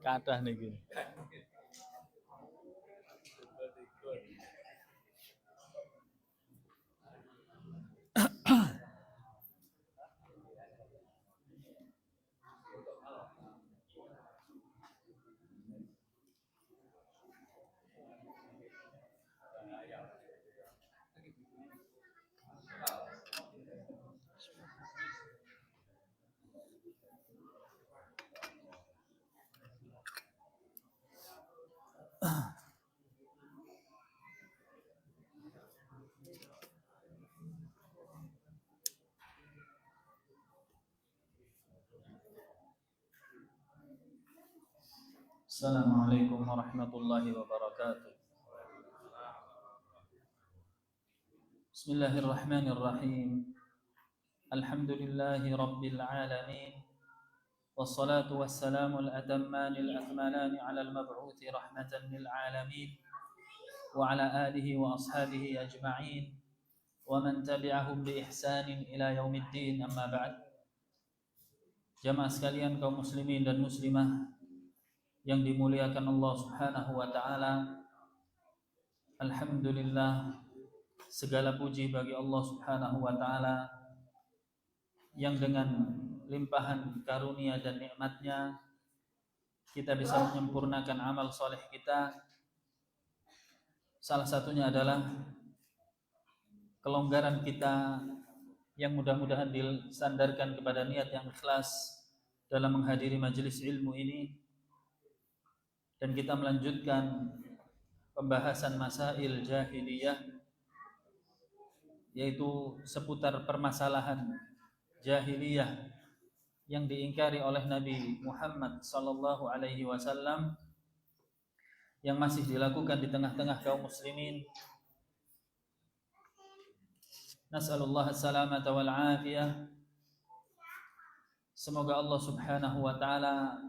Kathah niki. Assalamualaikum warahmatullahi wabarakatuh. Bismillahirrahmanirrahim. Alhamdulillahi rabbil alamin. Wassalatu wassalamu al-atamman al-akmalan ala al-mab'uth rahmatan lil alamin wa ala alihi wa ashabihi ajma'in wa man tabi'ahum bi ihsanin ila yaumiddin, amma ba'd. Jamaah sekalian kaum muslimin dan muslimah yang dimuliakan Allah Subhanahu wa taala, alhamdulillah, segala puji bagi Allah Subhanahu wa taala yang dengan limpahan karunia dan nikmatnya kita bisa menyempurnakan amal soleh kita. Salah satunya adalah kelonggaran kita yang mudah-mudahan disandarkan kepada niat yang ikhlas dalam menghadiri majelis ilmu ini, dan kita melanjutkan pembahasan masail jahiliyah, yaitu seputar permasalahan jahiliyah yang diingkari oleh Nabi Muhammad sallallahu alaihi wasallam, yang masih dilakukan di tengah-tengah kaum muslimin. Nas'alullah as-salamata wal afiyah. Semoga Allah Subhanahu wa taala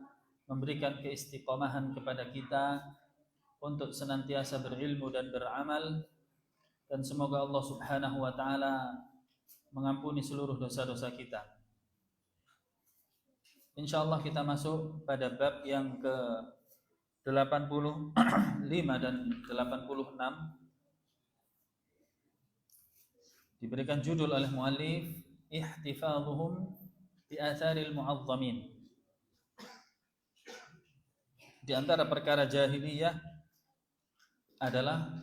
memberikan keistiqomahan kepada kita untuk senantiasa berilmu dan beramal, dan semoga Allah Subhanahu wa taala mengampuni seluruh dosa-dosa kita. Insyaallah kita masuk pada bab yang ke 85 dan 86. Diberikan judul oleh muallif ihtifadhuhum bi atharil mu'azzamin. Di antara perkara jahiliyah adalah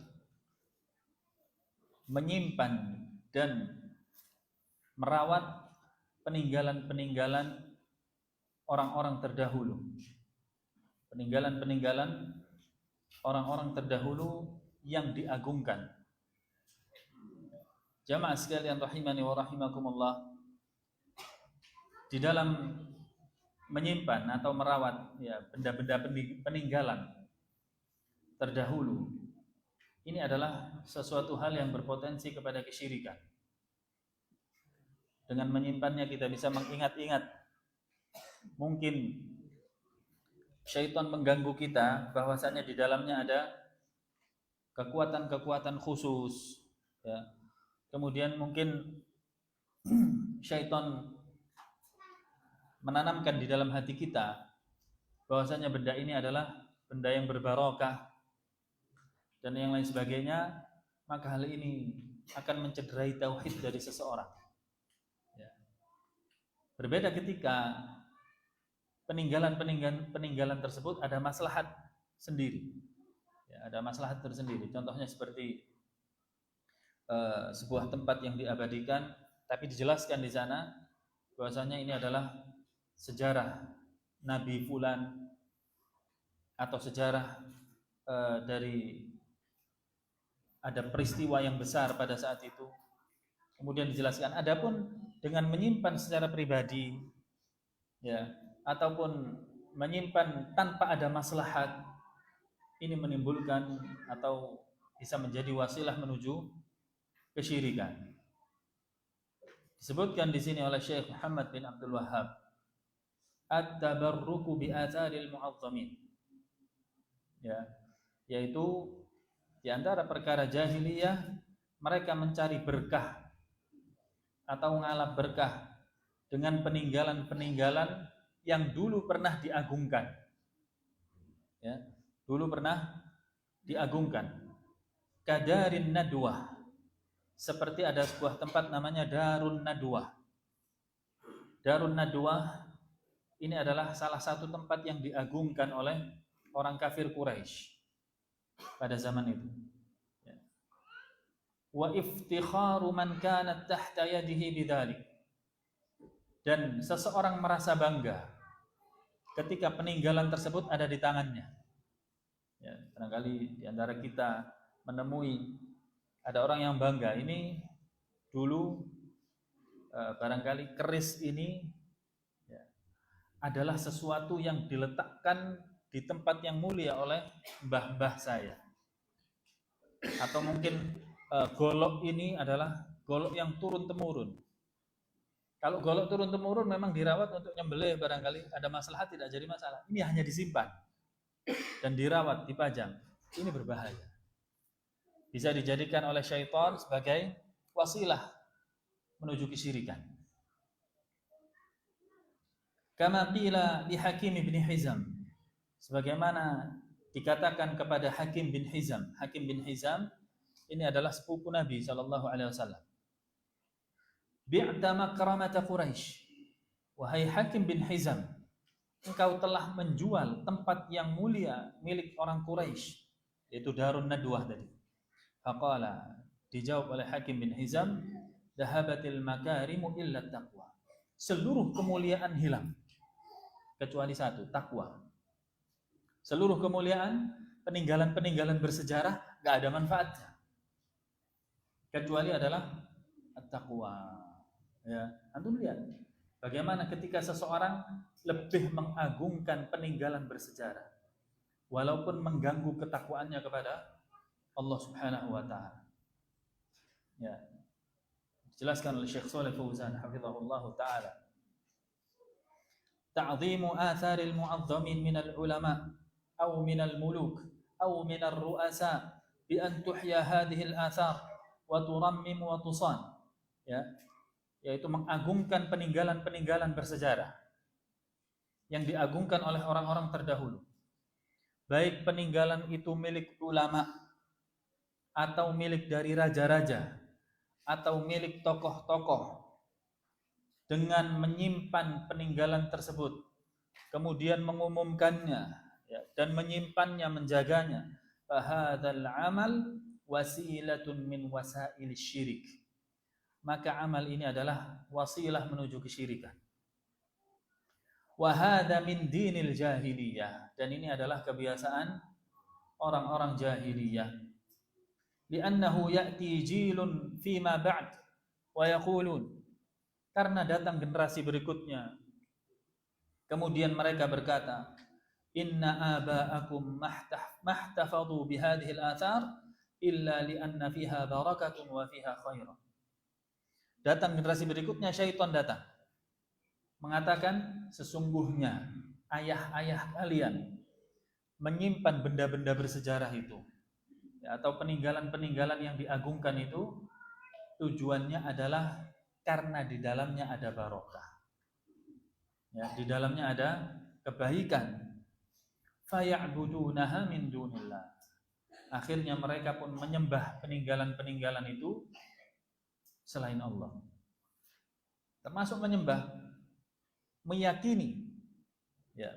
menyimpan dan merawat peninggalan-peninggalan orang-orang terdahulu. Peninggalan-peninggalan orang-orang terdahulu yang diagungkan. Jamaah sekalian rahimani wa rahimakumullah, di dalam menyimpan atau merawat benda-benda peninggalan terdahulu, ini adalah sesuatu hal yang berpotensi kepada kesyirikan. Dengan menyimpannya kita bisa mengingat-ingat, mungkin syaitan mengganggu kita bahwasanya di dalamnya ada kekuatan-kekuatan khusus, ya. Kemudian mungkin syaitan menanamkan di dalam hati kita bahwasanya benda ini adalah benda yang berbarokah dan yang lain sebagainya, maka hal ini akan mencederai tauhid dari seseorang. Ya. Berbeda ketika peninggalan tersebut ada maslahat sendiri, ya, ada maslahat tersendiri. Contohnya seperti sebuah tempat yang diabadikan, tapi dijelaskan di sana bahwasanya ini adalah sejarah Nabi Fulan atau sejarah dari ada peristiwa yang besar pada saat itu. Kemudian dijelaskan. Adapun dengan menyimpan secara pribadi, ya, ataupun menyimpan tanpa ada maslahat, ini menimbulkan atau bisa menjadi wasilah menuju kesyirikan. Disebutkan di sini oleh Syekh Muhammad bin Abdul Wahhab, at-tabarruku bi atharil mu'azzamin, ya, yaitu di antara perkara jahiliyah mereka mencari berkah atau ngalap berkah dengan peninggalan-peninggalan yang dulu pernah diagungkan. Ya, dulu pernah diagungkan. Kadarin Nadwah, seperti ada sebuah tempat namanya Darun Nadwah. Darun Nadwah ini adalah salah satu tempat yang diagungkan oleh orang kafir Quraisy pada zaman itu. Wa iftikharu man kanat tahta yadihi bidzalik. Dan seseorang merasa bangga ketika peninggalan tersebut ada di tangannya. Ya, barangkali di antara kita menemui ada orang yang bangga, ini dulu barangkali keris ini ya, adalah sesuatu yang diletakkan di tempat yang mulia oleh mbah-mbah saya. Atau mungkin golok ini adalah golok yang turun-temurun. Kalau golok turun-temurun memang dirawat untuk nyembelih, barangkali ada masalah, tidak jadi masalah. Ini hanya disimpan dan dirawat, dipajang. Ini berbahaya. Bisa dijadikan oleh syaitan sebagai wasilah menuju kesyirikan. Kama qila li Hakim bin Hizam, sebagaimana dikatakan kepada Hakim bin Hizam. Hakim bin Hizam ini adalah sepupu Nabi SAW. Bi'ta makramata Quraisy, wahai Hakim bin Hizam, engkau telah menjual tempat yang mulia milik orang Quraisy, yaitu Darun Nadwah tadi. Faqala, dijawab oleh Hakim bin Hizam, dhahabatil makarimu illa taqwa. Seluruh kemuliaan hilang kecuali satu, takwa. Seluruh kemuliaan, peninggalan-peninggalan bersejarah gak ada manfaatnya kecuali adalah at-taqwa. Ya, antum lihat bagaimana ketika seseorang lebih mengagungkan peninggalan bersejarah walaupun mengganggu ketakwaannya kepada Allah Subhanahu wa taala. Ya. Dijelaskan oleh Syekh Shalih Fauzan hafizahullah taala. Ta'dhimu atharil mu'azzamin minal ulama aw minal muluk aw minar ru'asa bi an tuhya hadhihi al-athar wa turammim wa tusan. Ya, yaitu mengagungkan peninggalan-peninggalan bersejarah yang diagungkan oleh orang-orang terdahulu. Baik peninggalan itu milik ulama atau milik dari raja-raja atau milik tokoh-tokoh, dengan menyimpan peninggalan tersebut kemudian mengumumkannya ya, dan menyimpannya, menjaganya. Fahadzal amal wasilatun min wasail syirik. Maka amal ini adalah wasilah menuju kesyirikan. Wa hadza min dinil jahiliyah, dan ini adalah kebiasaan orang-orang jahiliyah. Li'annahu ya'ti jilun fima ba'd wa yaqulun, karena datang generasi berikutnya kemudian mereka berkata, inna aba'akum mahtafadhu bihadhihi al-athar illa li'anna fiha barakatun wa fiha khairan. Datang generasi berikutnya, syaitan datang mengatakan, sesungguhnya ayah-ayah kalian menyimpan benda-benda bersejarah itu ya, atau peninggalan-peninggalan yang diagungkan itu tujuannya adalah karena di dalamnya ada barokah ya, di dalamnya ada kebaikan. Faya'budunaha min dunillah, akhirnya mereka pun menyembah peninggalan-peninggalan itu selain Allah. Termasuk menyembah, meyakini ya,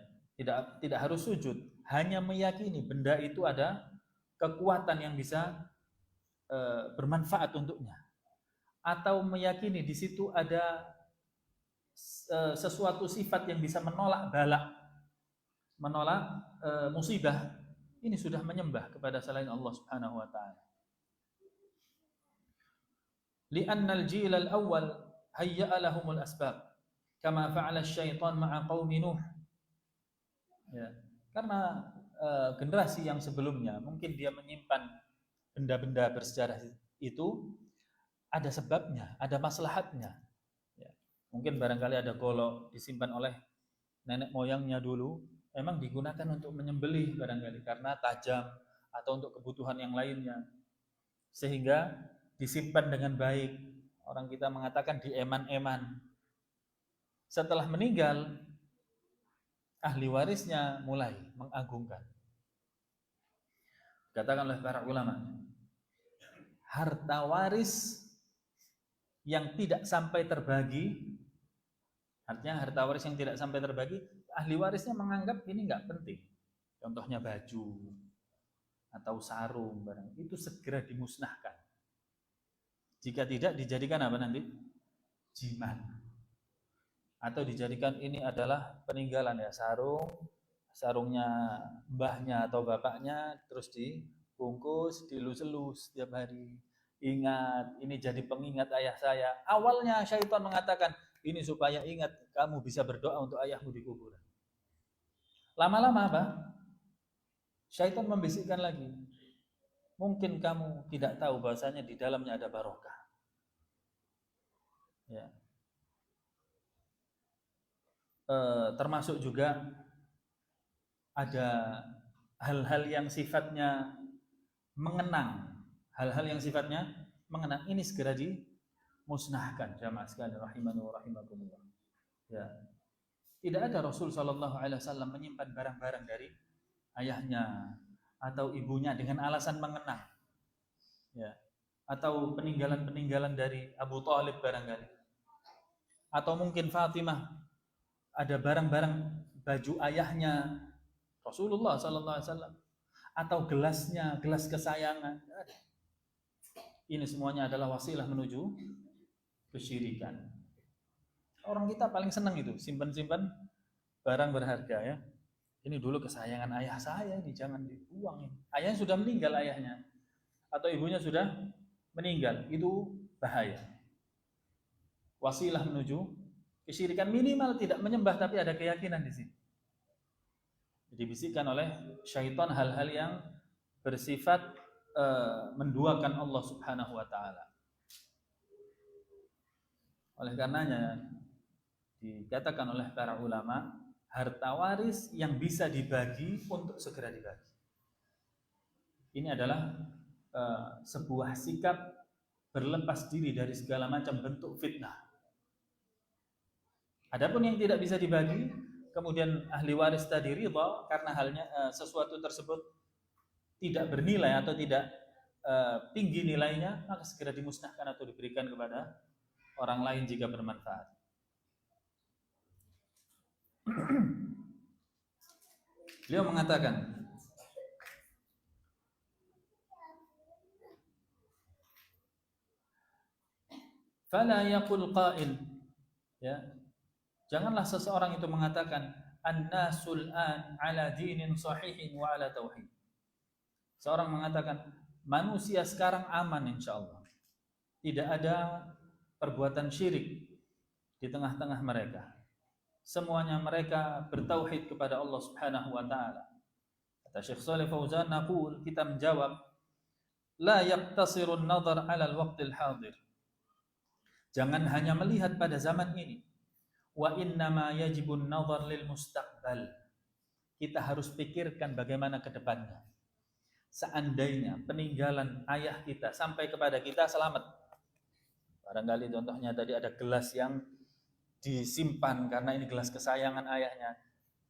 tidak harus sujud, hanya meyakini benda itu ada kekuatan yang bisa bermanfaat untuknya, atau meyakini di situ ada sesuatu sifat yang bisa menolak bala, menolak musibah. Ini sudah menyembah kepada selain Allah Subhanahu wa taala. Li'annal jilal awwal hayya'a lahumul asbab kama fa'ala syaitan ma'a qaumi Nuh. Ya, karena generasi yang sebelumnya mungkin dia menyimpan benda-benda bersejarah itu ada sebabnya, ada maslahatnya. Ya, mungkin barangkali ada golok disimpan oleh nenek moyangnya dulu, memang digunakan untuk menyembelih barangkali karena tajam atau untuk kebutuhan yang lainnya, sehingga disimpan dengan baik. Orang kita mengatakan dieman-eman. Setelah meninggal, ahli warisnya mulai mengagungkan. Katakan oleh para ulama, harta waris yang tidak sampai terbagi, artinya harta waris yang tidak sampai terbagi, ahli warisnya menganggap ini nggak penting. Contohnya baju atau sarung, barang itu segera dimusnahkan. Jika tidak, dijadikan apa nanti? Jimat. Atau dijadikan ini adalah peninggalan ya, sarungnya mbahnya atau bapaknya, terus dibungkus, dilus-lus setiap hari. Ingat, ini jadi pengingat ayah saya. Awalnya syaitan mengatakan, ini supaya ingat kamu bisa berdoa untuk ayahmu di kuburan. Lama-lama apa? Syaitan membisikkan lagi. Mungkin kamu tidak tahu bahasanya di dalamnya ada barokah. Ya. Termasuk juga ada hal-hal yang sifatnya mengenang, ini segera dimusnahkan. Jamaah sekalian rahimani wa rahimakumullah. Ya. Tidak ada Rasul sallallahu alaihi wasallam menyimpan barang-barang dari ayahnya atau ibunya dengan alasan mengenang. Ya. Atau peninggalan-peninggalan dari Abu Thalib barangkali. Atau mungkin Fatimah ada barang-barang baju ayahnya Rasulullah sallallahu alaihi wasallam atau gelasnya, gelas kesayangan. Ini semuanya adalah wasilah menuju kesyirikan. Orang kita paling senang itu simpan-simpan barang berharga ya. Ini dulu kesayangan ayah saya, ini jangan dibuang ini. Ayahnya sudah meninggal ayahnya atau ibunya sudah meninggal, itu bahaya. Wasilah menuju kesyirikan, minimal tidak menyembah tapi ada keyakinan di sini. Dibisikkan oleh syaitan hal-hal yang bersifat menduakan Allah Subhanahu wa taala. Oleh karenanya dikatakan oleh para ulama, harta waris yang bisa dibagi untuk segera dibagi. Ini adalah sebuah sikap berlepas diri dari segala macam bentuk fitnah. Adapun yang tidak bisa dibagi, kemudian ahli waris tadi ridha karena halnya sesuatu tersebut tidak bernilai atau tidak tinggi nilainya, maka segera dimusnahkan atau diberikan kepada orang lain jika bermanfaat. Beliau mengatakan, fala yaqul qa'il, ya, janganlah seseorang itu mengatakan an-nasul an ala dinin sahihin wa ala tauhid. Seorang mengatakan manusia sekarang aman insyaallah. Tidak ada perbuatan syirik di tengah-tengah mereka. Semuanya mereka bertauhid kepada Allah Subhanahu wa taala. Kata Syekh Shalih Fauzan, naqul, kita menjawab, la yaqtasiru an-nazar 'ala al-waqt al-hadir. Jangan hanya melihat pada zaman ini. Wa innama yajibu an-nazar lil mustaqbal. Kita harus pikirkan bagaimana ke depannya. Seandainya peninggalan ayah kita sampai kepada kita selamat. Barangkali contohnya tadi ada gelas yang disimpan karena ini gelas kesayangan ayahnya.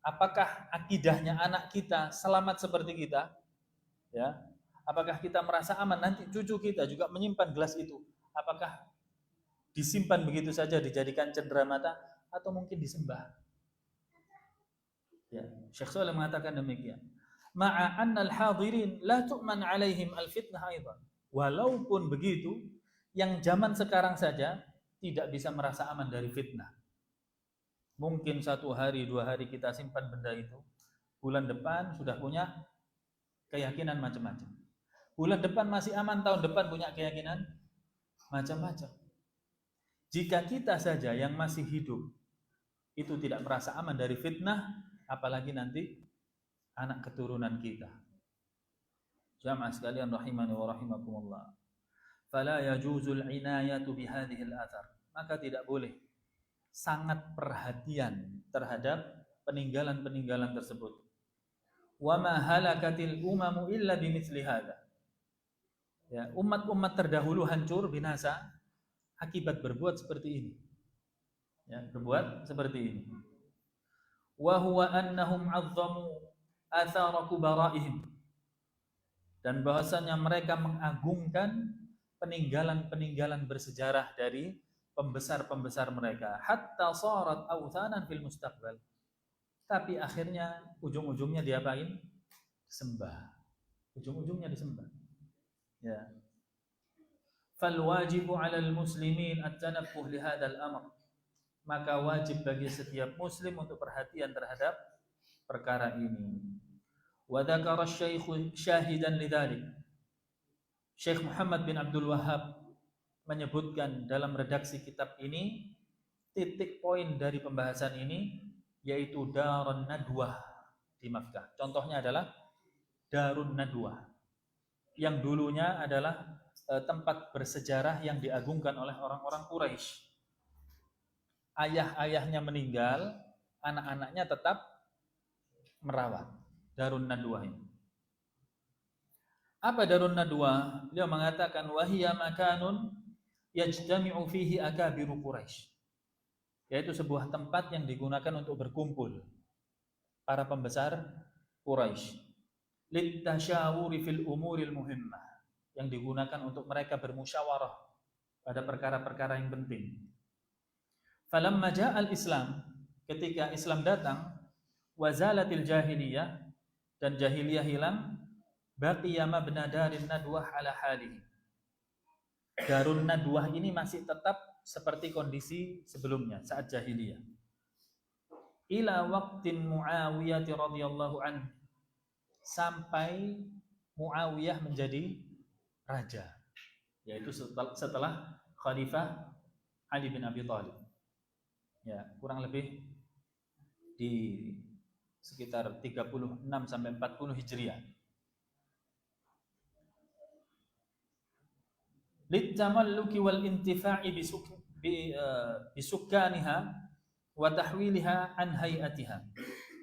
Apakah akidahnya anak kita selamat seperti kita? Ya. Apakah kita merasa aman nanti cucu kita juga menyimpan gelas itu? Apakah disimpan begitu saja dijadikan cenderamata atau mungkin disembah? Ya, Syekh Shalih mengatakan demikian. Ma'a annal hadirin la tu'man 'alaihim al-fitnah aidan. Walaupun begitu, yang zaman sekarang saja tidak bisa merasa aman dari fitnah. Mungkin 1 hari, 2 hari kita simpan benda itu, bulan depan sudah punya keyakinan macam-macam. Bulan depan masih aman, tahun depan punya keyakinan macam-macam. Jika kita saja yang masih hidup itu tidak merasa aman dari fitnah, apalagi nanti anak keturunan kita. Jamaah sekalian rahimani wa rahimakumullah. Fala yajuzul inayatu bihadhihi al-athar. Maka tidak boleh sangat perhatian terhadap peninggalan-peninggalan tersebut. Wa ma halakatil umamu illa bimithli hadza. Ya, umat-umat terdahulu hancur binasa akibat berbuat seperti ini. Ya, berbuat seperti ini. Wa huwa annahum 'azzamu athara kubaraihim. dan bahwasanya mereka mengagungkan peninggalan-peninggalan bersejarah dari pembesar-pembesar mereka, hatta sarat awthanan fil mustaqbal. Tapi akhirnya ujung-ujungnya diapain? Disembah. Ujung-ujungnya disembah. Ya. Fal wajibu 'alal muslimin at-tanabbuh li hadzal amr. Maka wajib bagi setiap muslim untuk perhatian terhadap perkara ini. Wa dzakara asy-syaikh syahidan lidzalik. Syekh Muhammad bin Abdul Wahhab menyebutkan dalam redaksi kitab ini titik poin dari pembahasan ini yaitu Darun Nadwah di Makkah. Contohnya adalah Darun Nadwah yang dulunya adalah tempat bersejarah yang diagungkan oleh orang-orang Quraisy. Ayah-ayahnya meninggal, anak-anaknya tetap merawat Darun Nadwah ini. Apa Darun Nadwah? Beliau mengatakan wahiya makanun yajtami'u fihi akabiru Quraisy. Yaitu sebuah tempat yang digunakan untuk berkumpul para pembesar Quraisy. Litasyawuri fil umuril muhimmah, yang digunakan untuk mereka bermusyawarah pada perkara-perkara yang penting. Falamma ja'al Islam, ketika Islam datang, wazalatil jahiliyah, dan jahiliyah hilang, baqiya mabna darin nadwah ala halihi. Darun Nadwah ini masih tetap seperti kondisi sebelumnya saat jahiliyah. Ila waqtin Muawiyah radhiyallahu anhu, sampai Muawiyah menjadi raja, yaitu setelah Khalifah Ali bin Abi Thalib. Ya, kurang lebih di sekitar 36 sampai 40 Hijriah. Litamalluki wal intifa'i bisukkaniha wa tahwiliha an hayatiha.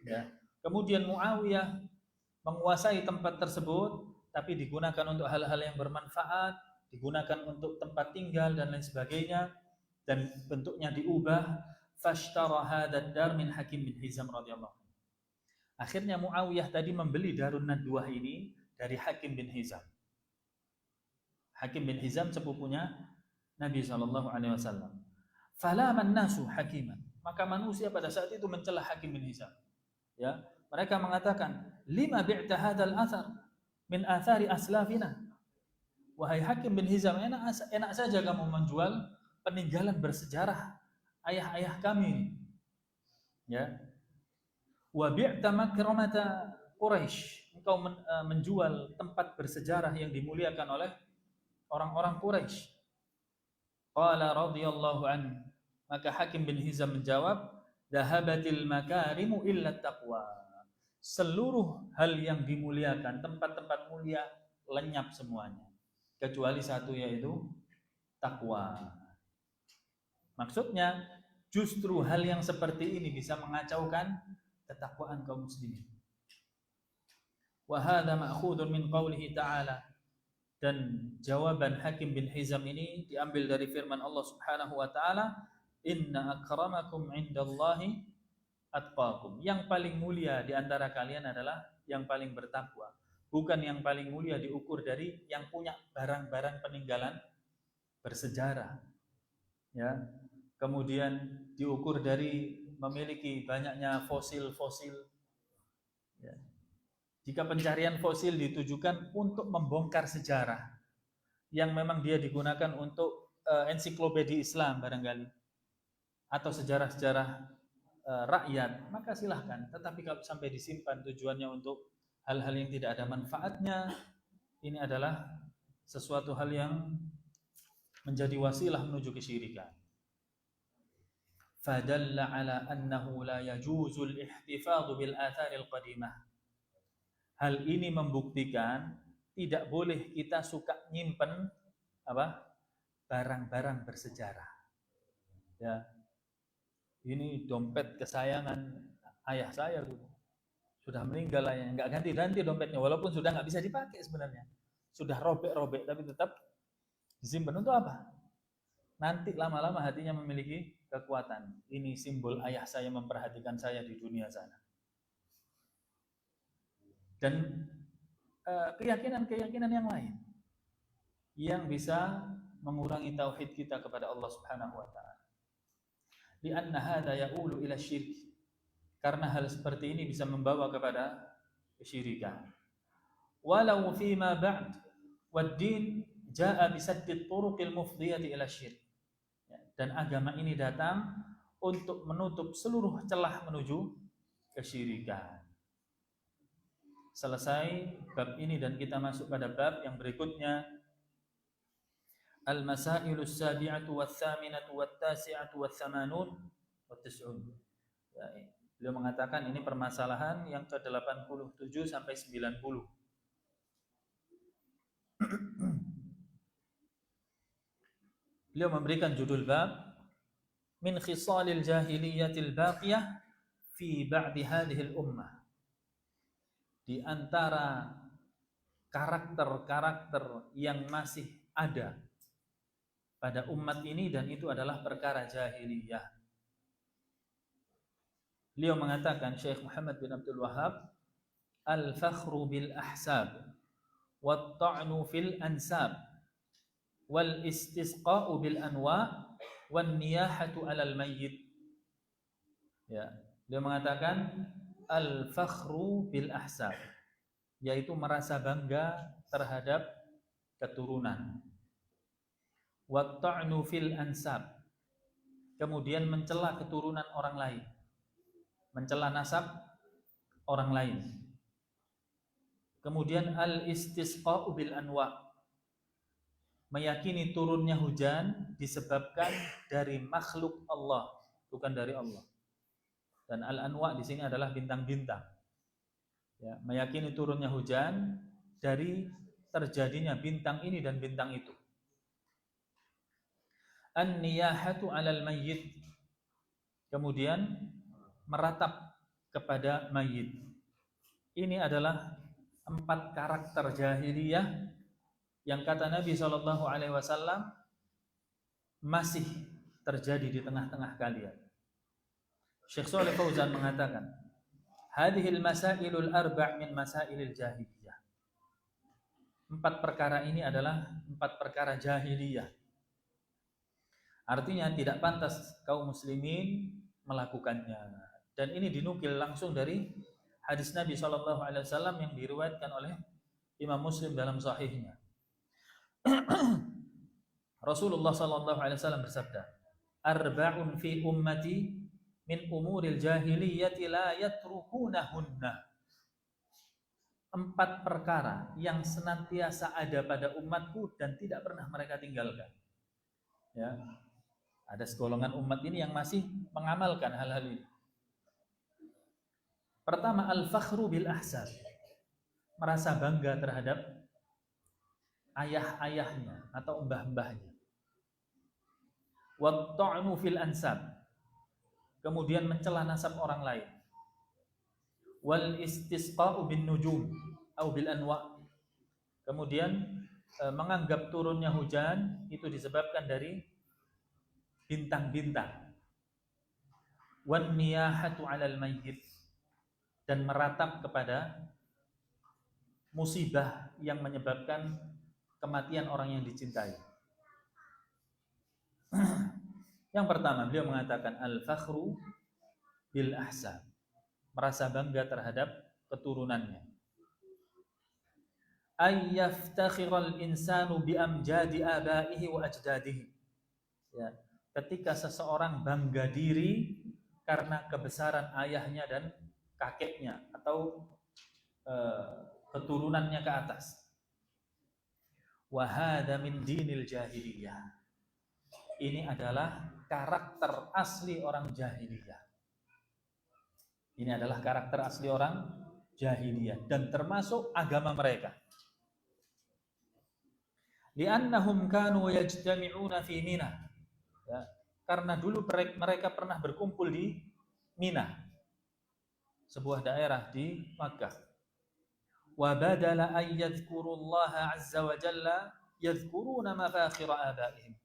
Ya. Kemudian Muawiyah menguasai tempat tersebut, tapi digunakan untuk hal-hal yang bermanfaat, digunakan untuk tempat tinggal dan lain sebagainya, dan bentuknya diubah. Fashtara hadzal dar min Hakim bin Hizam radhiyallahu anhu. Akhirnya Muawiyah tadi membeli Darun Nadwah ini dari Hakim bin Hizam. Hakim bin Hizam sepupunya Nabi SAW. Falaman nasu hakiman. Maka manusia pada saat itu mencela Hakim bin Hizam. Ya, mereka mengatakan, lima bi'ta hadzal athar min athari aslafina. Wahai Hakim bin Hizam, enak saja kamu menjual peninggalan bersejarah ayah-ayah kami. Ya. Wa bi'ta makramata Quraisy. Engkau menjual tempat bersejarah yang dimuliakan oleh orang-orang Quraisy. Qala radhiyallahu anhu. Maka Hakim bin Hizam menjawab, dhahabatil makarimu illa taqwa. Seluruh hal yang dimuliakan, tempat-tempat mulia lenyap semuanya, kecuali satu, yaitu takwa. Maksudnya justru hal yang seperti ini bisa mengacaukan ketakwaan kaum muslimin. Wa hadza ma'khudun min qaulihi ta'ala. Dan jawaban Hakim bin Hizam ini diambil dari firman Allah Subhanahu wa taala, inna akramakum indallahi atqakum. Yang paling mulia di antara kalian adalah yang paling bertakwa. Bukan yang paling mulia diukur dari yang punya barang-barang peninggalan bersejarah. Ya. Kemudian diukur dari memiliki banyaknya fosil-fosil. Ya. Jika pencarian fosil ditujukan untuk membongkar sejarah yang memang dia digunakan untuk ensiklopedi Islam barangkali, atau sejarah-sejarah rakyat, maka silahkan. Tetapi kalau sampai disimpan tujuannya untuk hal-hal yang tidak ada manfaatnya, ini adalah sesuatu hal yang menjadi wasilah menuju kesyirikan. Fadalla ala annahu la yajuzul ihtifadhu bil atharil qadimah. Hal ini membuktikan tidak boleh kita suka nyimpen barang-barang bersejarah. Ya. Ini dompet kesayangan ayah saya sudah meninggal ayahnya, nggak ganti-ganti dompetnya, walaupun sudah nggak bisa dipakai sebenarnya, sudah robek-robek, tapi tetap disimpan untuk apa? Nanti lama-lama hatinya memiliki kekuatan. Ini simbol ayah saya memperhatikan saya di dunia sana. Dan keyakinan-keyakinan yang lain yang bisa mengurangi tauhid kita kepada Allah Subhanahu wa taala. Lianna hadza yaqulu ila syirk. Karena hal seperti ini bisa membawa kepada kesyirikan. Walau fima ba'd wad-din jaa bisaddid turuqil mufdiyati ila syirk. Dan agama ini datang untuk menutup seluruh celah menuju kesyirikan. Selesai bab ini dan kita masuk pada bab yang berikutnya. Al-masailu as-sabi'atu wath-thaminatu wath-tasi'atu wath-thamanun wat-tis'un. Beliau mengatakan ini permasalahan yang ke-87 sampai 90. Beliau memberikan judul bab min khisalil jahiliyatil baqiyah fi ba'di hadhihi al-ummah. Di antara karakter-karakter yang masih ada pada umat ini, dan itu adalah perkara jahiliyah. Beliau mengatakan, Syekh Muhammad bin Abdul Wahhab, al-fakhru bil ahsab wat-ta'nu fil ansab wal istisqa'u bil anwa' wan niyahatu 'alal mayyit. Ya, beliau mengatakan al-fakhru bil ahsab, yaitu merasa bangga terhadap keturunan. Wat-ta'nu fil ansab, kemudian mencela keturunan orang lain, mencela nasab orang lain. Kemudian al-istisqa'u bil anwa', meyakini turunnya hujan disebabkan dari makhluk Allah, bukan dari Allah. Dan al-anwa' di sini adalah bintang-bintang. Ya, meyakini turunnya hujan dari terjadinya bintang ini dan bintang itu. An-niyahatu 'alal mayyit, kemudian meratap kepada mayit. Ini adalah 4 karakter jahiliyah yang kata Nabi SAW masih terjadi di tengah-tengah kalian. Syekh Shalih Fauzan mengatakan, hadhil masailul arba' min masailil jahiliyah. 4 perkara ini adalah 4 perkara jahiliyah. Artinya tidak pantas kaum muslimin melakukannya. Dan ini dinukil langsung dari hadis Nabi SAW yang diriwayatkan oleh Imam Muslim dalam sahihnya. Rasulullah SAW bersabda, arba'un fi ummati min umuril jahiliyati la yatrukunahunna. 4 perkara yang senantiasa ada pada umatku dan tidak pernah mereka tinggalkan. Ya, ada segolongan umat ini yang masih mengamalkan hal-hal ini. Pertama, al-fakhru bil ahsab, merasa bangga terhadap ayah-ayahnya atau mbah-mbahnya. Wat-ta'nu fil ansab, kemudian mencela nasab orang lain. Wal istisqa'u bin nujum atau bil anwa', kemudian menganggap turunnya hujan itu disebabkan dari bintang-bintang. Wan niyahatu 'alal mayyit, dan meratap kepada musibah yang menyebabkan kematian orang yang dicintai. Yang pertama, beliau mengatakan al-fakhru bil ahsab, merasa bangga terhadap keturunannya. Ay yaftakhiral insanu bi amjadi abaihi wa ajdadihi. Ya, ketika seseorang bangga diri karena kebesaran ayahnya dan kakeknya atau keturunannya ke atas. Wa hadza min dinil jahiliyah. Ini adalah karakter asli orang jahiliyah. Ini adalah karakter asli orang jahiliyah dan termasuk agama mereka. Li'annahum kanu yajtami'una fi Mina. Ya, karena dulu mereka pernah berkumpul di Mina, sebuah daerah di Makkah. Wa badala ay yadhkurullaha azza wa jalla yadhkuruna mafakhira abaihim.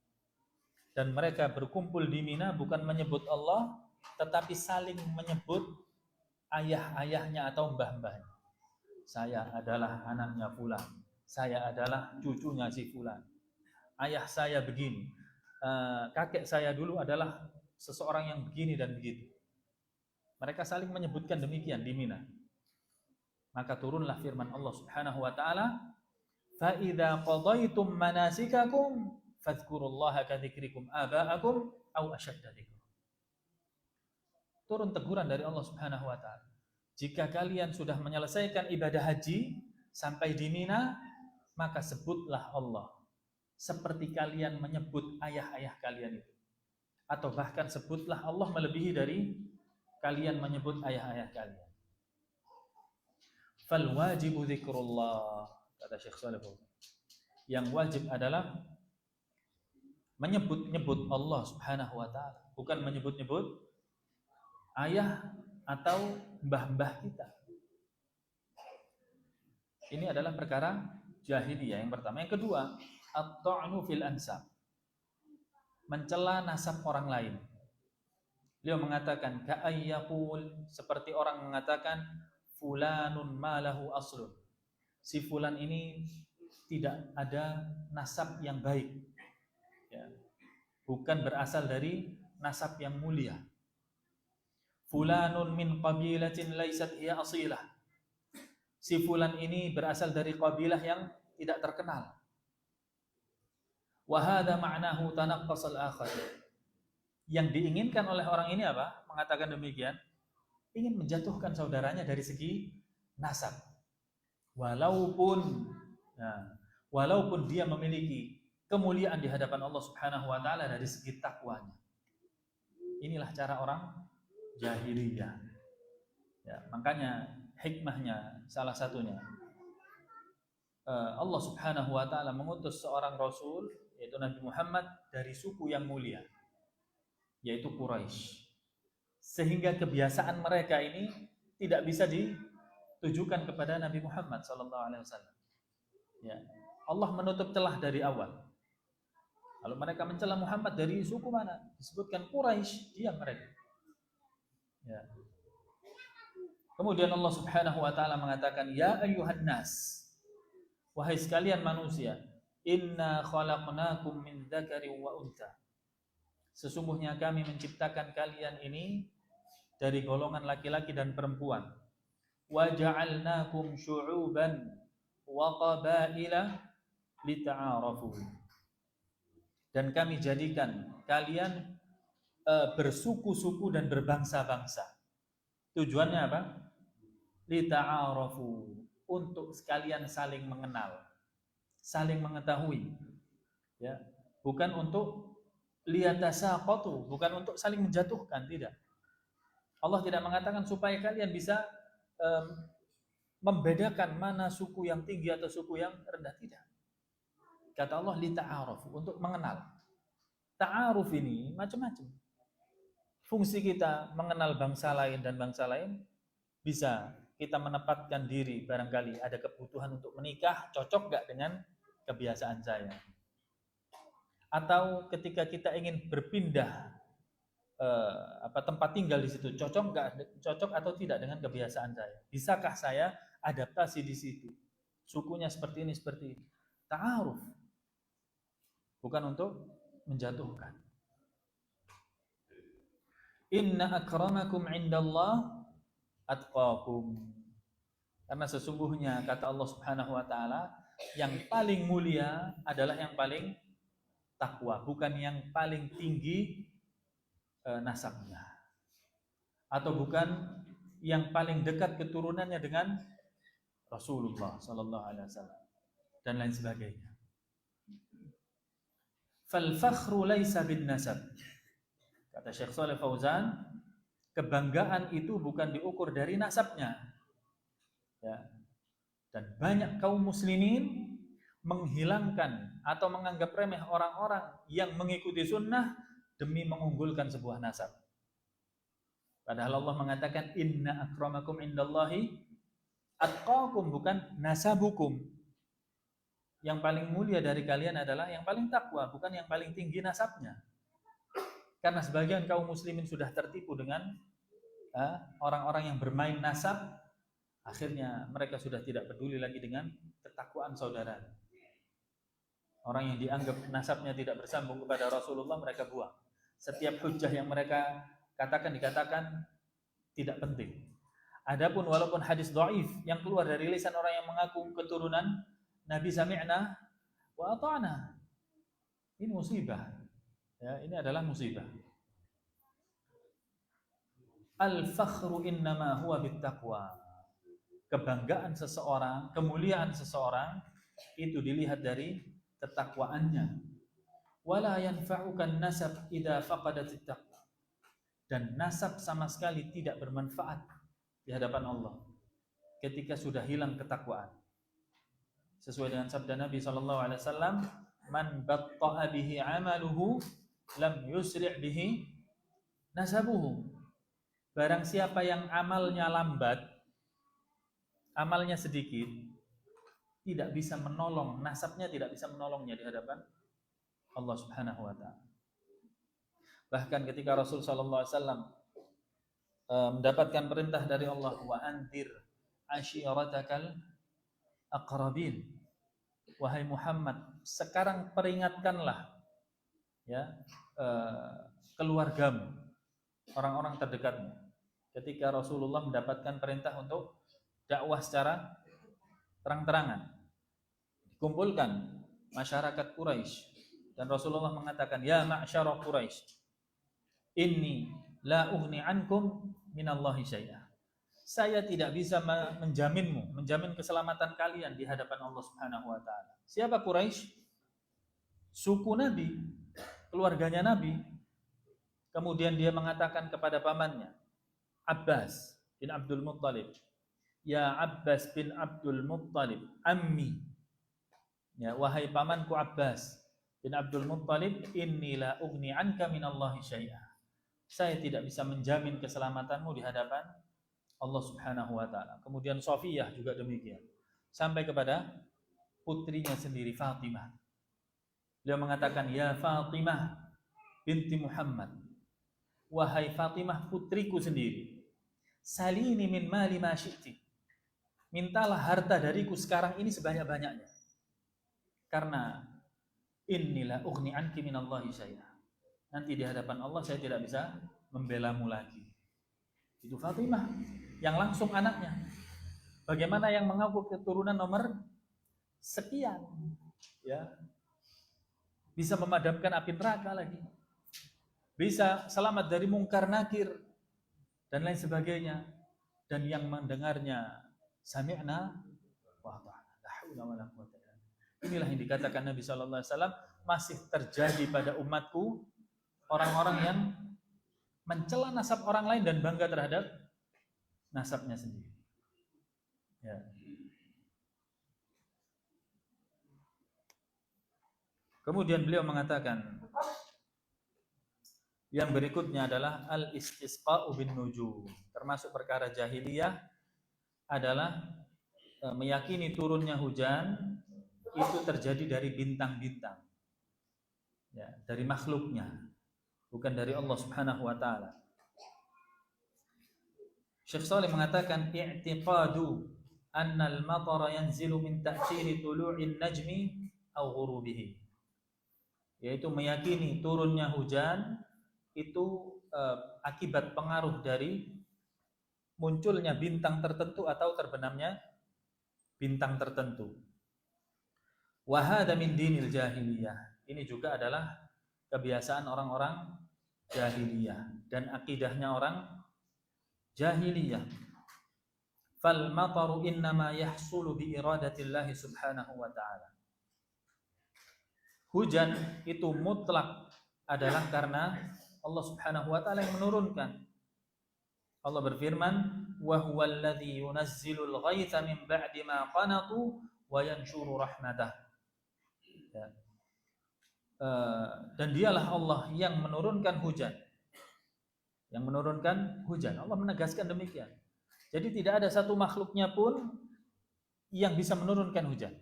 Dan mereka berkumpul di Mina bukan menyebut Allah, tetapi saling menyebut ayah-ayahnya atau mbah-mbahnya. Saya adalah anaknya fulan, saya adalah cucunya si fulan, ayah saya begini, kakek saya dulu adalah seseorang yang begini dan begitu. Mereka saling menyebutkan demikian di Mina. Maka turunlah firman Allah Subhanahu wa taala, "Fa idza qadaitum manasikakum fadhkurullaha ka dzikrikum aba'akum aw ashadda dzikra." Turun teguran dari Allah Subhanahu wa taala. Jika kalian sudah menyelesaikan ibadah haji sampai di Mina, maka sebutlah Allah seperti kalian menyebut ayah-ayah kalian itu. Atau bahkan sebutlah Allah melebihi dari kalian menyebut ayah-ayah kalian. Fal wajibu dzikrullah, kata Syekh Shalih. Yang wajib adalah menyebut-nyebut Allah Subhanahu wa taala, bukan menyebut-nyebut ayah atau mbah-mbah kita. Ini adalah perkara jahiliyah yang pertama. Yang kedua, at-ta'nu fil ansab, mencela nasab orang lain. Beliau mengatakan ka'ayyaqul, seperti orang mengatakan fulanun malahu aslun, si fulan ini tidak ada nasab yang baik, ya, bukan berasal dari nasab yang mulia. Fulanun min qabilatin laysat hiya asilah, si fulan ini berasal dari qabilah yang tidak terkenal. Wa hadza ma'nahu tanaqqas al-akhar, yang diinginkan oleh orang ini apa? Mengatakan demikian, ingin menjatuhkan saudaranya dari segi nasab. Walaupun dia memiliki kemuliaan di hadapan Allah Subhanahu wa taala dari segi takwanya. Inilah cara orang jahiliyah. Ya, makanya hikmahnya salah satunya Allah Subhanahu wa taala mengutus seorang rasul, yaitu Nabi Muhammad, dari suku yang mulia, yaitu Quraisy. Sehingga kebiasaan mereka ini tidak bisa ditujukan kepada Nabi Muhammad SAW. Ya, Allah menutup celah dari awal. Kalau mereka mencela Muhammad dari suku mana? Disebutkan Quraisy, diam mereka. Ya. Kemudian Allah Subhanahu wa taala mengatakan, "Ya ayyuhan nas, wahai sekalian manusia, inna khalaqnakum min dzakarin wa untha." Sesungguhnya kami menciptakan kalian ini dari golongan laki-laki dan perempuan. Wa ja'alnakum syu'uban wa qabaila lita'arafu. Dan kami jadikan kalian bersuku-suku dan berbangsa-bangsa. Tujuannya apa? Lita'arafu, untuk sekalian saling mengenal, saling mengetahui. Ya, bukan untuk liyatasaqatu, bukan untuk saling menjatuhkan, tidak. Allah tidak mengatakan supaya kalian bisa membedakan mana suku yang tinggi atau suku yang rendah, tidak. Kata Allah lita'aruf, untuk mengenal. Ta'aruf ini macam-macam. Fungsi kita mengenal bangsa lain dan bangsa lain, bisa kita menempatkan diri, barangkali ada kebutuhan untuk menikah, cocok gak dengan kebiasaan saya? Atau ketika kita ingin berpindah tempat tinggal di situ, cocok atau tidak dengan kebiasaan saya? Bisakah saya adaptasi di situ? Sukunya seperti ini, seperti ini. Ta'aruf, bukan untuk menjatuhkan. Inna akramakum indallah atqakum. Karena sesungguhnya kata Allah Subhanahu wa taala, yang paling mulia adalah yang paling takwa, bukan yang paling tinggi nasabnya, atau bukan yang paling dekat keturunannya dengan Rasulullah sallallahu alaihi wasallam dan lain sebagainya. Fal fakhru laisa bin nasab. Kata Syekh Shalih Fauzan, kebanggaan itu bukan diukur dari nasabnya. Ya. Dan banyak kaum muslimin menghilangkan atau menganggap remeh orang-orang yang mengikuti sunnah demi mengunggulkan sebuah nasab. Padahal Allah mengatakan inna akramakum indallahi atqakum, bukan nasabukum. Yang paling mulia dari kalian adalah yang paling takwa, bukan yang paling tinggi nasabnya. Karena sebagian kaum muslimin sudah tertipu dengan orang-orang yang bermain nasab, Akhirnya mereka sudah tidak peduli lagi dengan ketakwaan saudara. Orang yang dianggap nasabnya tidak bersambung kepada Rasulullah mereka buang. Setiap hujjah yang mereka dikatakan tidak penting. Adapun walaupun hadis dhaif yang keluar dari lisan orang yang mengaku keturunan Nabi, sami'na wa ata'na, ini musibah. Ya, ini adalah musibah. Al-fakhru innama huwa bittaqwa. Kebanggaan seseorang, kemuliaan seseorang itu dilihat dari ketakwaannya. Wala yanfa'ukan nasab idza faqadatit taqwa. Dan nasab sama sekali tidak bermanfaat di hadapan Allah ketika sudah hilang ketakwaan. Sesuai dengan sabda Nabi SAW, man batta'a bihi amaluhu lam yusri' bihi nasabuhu. Barang siapa yang amalnya lambat, amalnya sedikit, tidak bisa menolong, nasabnya tidak bisa menolongnya di hadapan Allah Subhanahu wa ta'ala. Bahkan ketika Rasul SAW mendapatkan perintah dari Allah, wa anzir ashiratakal aqrabin, wahai Muhammad, sekarang peringatkanlah ya keluargamu, orang-orang terdekatmu. Ketika Rasulullah mendapatkan perintah untuk dakwah secara terang-terangan, dikumpulkan masyarakat Quraisy, dan Rasulullah mengatakan, ya ma'syara Quraisy, inni la ughni ankum minallahi syai'a. Saya tidak bisa menjamin keselamatan kalian di hadapan Allah Subhanahu wa taala. Siapa Quraisy? Suku Nabi, keluarganya Nabi. Kemudian dia mengatakan kepada pamannya, Abbas bin Abdul Muttalib, ya Abbas bin Abdul Muttalib, ammi. Ya, wahai pamanku Abbas bin Abdul Muttalib, inni la ughni anka minallahi syai'a. Saya tidak bisa menjamin keselamatanmu di hadapan Allah Subhanahu wa taala. Kemudian Safiyah juga demikian. Sampai kepada putrinya sendiri Fatimah. Beliau mengatakan, ya Fatimah binti Muhammad, wahai Fatimah putriku sendiri, salini min mali ma syi'ti. Mintalah harta dariku sekarang ini sebanyak-banyaknya. Karena innilah ughni anki minallahi syai'a. Nanti di hadapan Allah saya tidak bisa membelamu lagi. Itu Fatimah yang langsung anaknya. Bagaimana yang mengaku keturunan nomor sekian, ya, bisa memadamkan api neraka lagi, bisa selamat dari mungkar nakir dan lain sebagainya, dan yang mendengarnya sami'na wa ata'na, la haula wala quwwata illa billah. Inilah yang dikatakan Nabi SAW masih terjadi pada umatku, orang-orang yang mencela nasab orang lain dan bangga terhadap nasabnya sendiri. Ya. Kemudian beliau mengatakan, yang berikutnya adalah al-istisqa'u bin nujum. Termasuk perkara jahiliyah adalah meyakini turunnya hujan itu terjadi dari bintang-bintang, ya, dari makhluknya, bukan dari Allah Subhanahu wa taala. Syekh Shalih mengatakan, i'tiqadu anna al-matara yanzilu min ta'thiri tulu'in najmi aw ghurubihi. Yaitu meyakini turunnya hujan itu akibat pengaruh dari munculnya bintang tertentu atau terbenamnya bintang tertentu. Wa hadza min dinil jahiliyah. Ini juga adalah kebiasaan orang-orang jahiliyah dan akidahnya orang jahiliyah. Fal mataru innama yahsulu bi iradatillahi subhanahu wa ta'ala. Hujan itu mutlak adalah karena Allah Subhanahu wa taala yang menurunkan. Allah berfirman, wa huwal ladzi yunazzilul ghaitha min ba'di ma qanatu wa yanshuru rahmatah. Ya. Dan dialah Allah yang menurunkan hujan. Yang menurunkan hujan. Allah menegaskan demikian. Jadi tidak ada satu makhluknya pun yang bisa menurunkan hujan.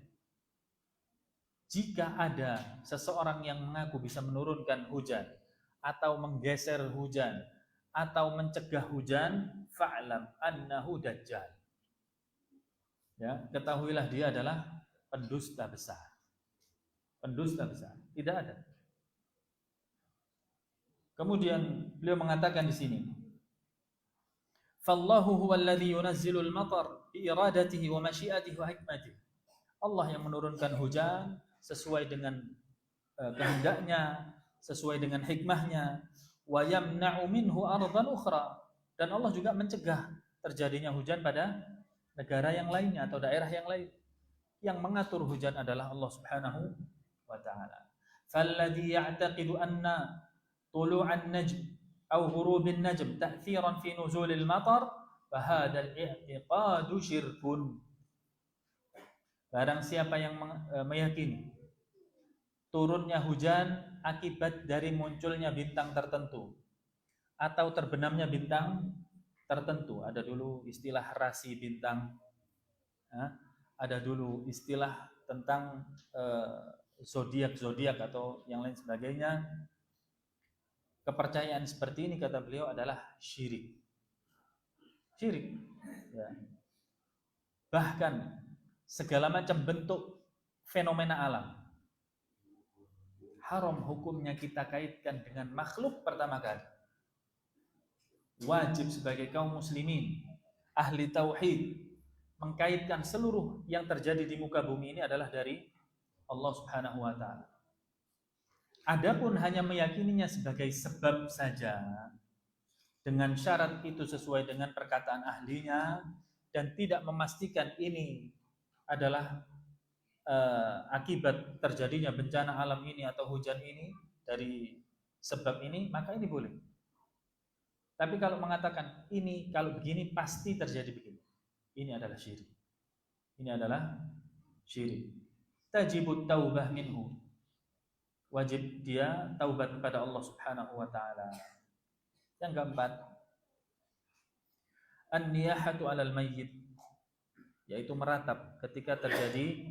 Jika ada seseorang yang mengaku bisa menurunkan hujan atau menggeser hujan atau mencegah hujan, fa'lam annahu dajjal. Ya, ketahuilah dia adalah pendusta besar. Pendusta besar. Tidak ada. Kemudian beliau mengatakan di sini, "Fallahu huwal ladzi yunazzilul matar bi iradatihi wa masyiatihi wa hikmatihi." Allah yang menurunkan hujan sesuai dengan kehendaknya, sesuai dengan hikmahnya, wa yamna'u minhu ardan ukhra, dan Allah juga mencegah terjadinya hujan pada negara yang lainnya atau daerah yang lain. Yang mengatur hujan adalah Allah Subhanahu wa taala. Falladhi ya'taqidu anna tulu'an najm aw ghurubin najm ta'thiran fi nuzulil matar fa hadzal i'tiqadu syirkun. Barang siapa yang meyakini turunnya hujan akibat dari munculnya bintang tertentu atau terbenamnya bintang tertentu. Ada dulu istilah rasi bintang, ada dulu istilah tentang zodiak atau yang lain sebagainya. Kepercayaan seperti ini, kata beliau, adalah syirik. Syirik. Ya. Bahkan segala macam bentuk fenomena alam haram hukumnya kita kaitkan dengan makhluk pertama kali. Wajib sebagai kaum muslimin, ahli tauhid, mengkaitkan seluruh yang terjadi di muka bumi ini adalah dari Allah Subhanahu wa taala. Adapun hanya meyakininya sebagai sebab saja dengan syarat itu sesuai dengan perkataan ahlinya dan tidak memastikan ini adalah akibat terjadinya bencana alam ini atau hujan ini dari sebab ini, maka ini boleh. Tapi kalau mengatakan ini kalau begini pasti terjadi begini, ini adalah syirik. Ini adalah syirik. Tajibut taubah minhu. Wajib dia taubat kepada Allah Subhanahu wa taala. Yang keempat, an-niyahatu 'alal mayyit, yaitu meratap ketika terjadi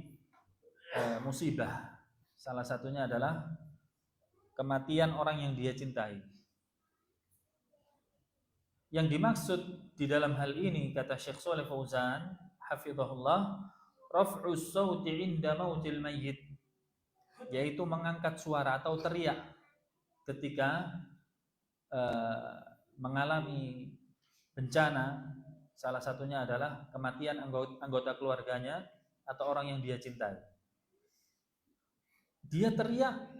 musibah. Salah satunya adalah kematian orang yang dia cintai. Yang dimaksud di dalam hal ini, kata Syekh Shalih Fauzan hafizahullah, raf'us sauti 'inda mautil mayyit, yaitu mengangkat suara atau teriak ketika mengalami bencana. Salah satunya adalah kematian anggota keluarganya atau orang yang dia cintai. Dia teriak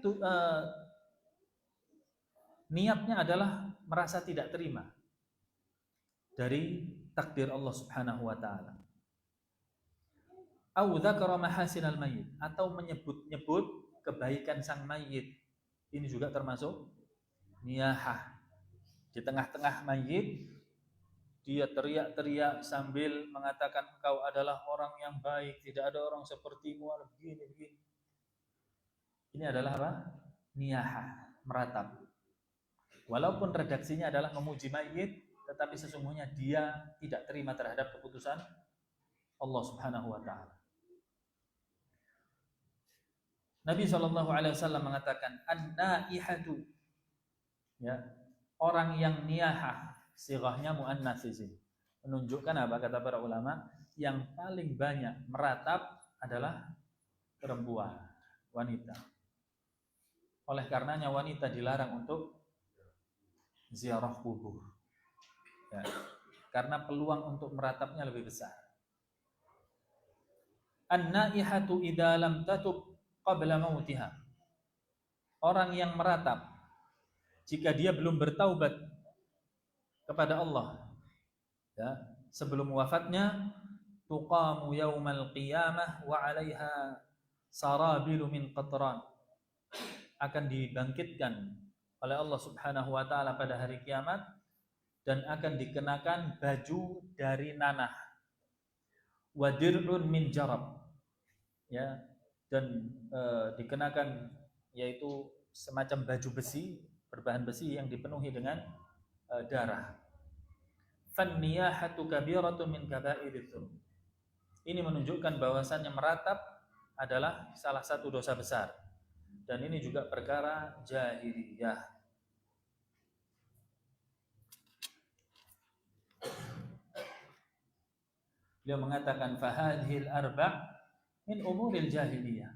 niatnya adalah merasa tidak terima dari takdir Allah Subhanahu wa taala. Au dzakara mahasinal mayyit, atau menyebut-nyebut kebaikan sang mayit. Ini juga termasuk niyahah. Di tengah-tengah mayit dia teriak-teriak sambil mengatakan engkau adalah orang yang baik, tidak ada orang sepertimu, begini. Ini adalah apa? Niyahah, meratap. Walaupun redaksinya adalah memuji mayit, tetapi sesungguhnya dia tidak terima terhadap keputusan Allah Subhanahu wa taala. Nabi SAW mengatakan an-naihatu, ya, orang yang niyahah, sighahnya muannats di sini. Menunjukkan apa, kata para ulama, yang paling banyak meratap adalah perempuan, wanita. Oleh karenanya wanita dilarang untuk ziarah kubur. Ya, karena peluang untuk meratapnya lebih besar. An-naihatu idza lam tatub qabla mautiha. Orang yang meratap jika dia belum bertaubat kepada Allah, ya, sebelum wafatnya, tuqamu yaumal qiyamah wa 'alaiha sarabilu min qatran, akan dibangkitkan oleh Allah Subhanahu wa taala pada hari kiamat dan akan dikenakan baju dari nanah, wa dir'un min jarab, ya, dan dikenakan yaitu semacam baju besi, berbahan besi yang dipenuhi dengan darah. Fanniyahatu kabiratun min kaba'irits dzunub. Ini menunjukkan bahwasannya meratap adalah salah satu dosa besar, dan ini juga perkara jahiliyah. Beliau mengatakan fahadhil arba' min umuril jahiliyah.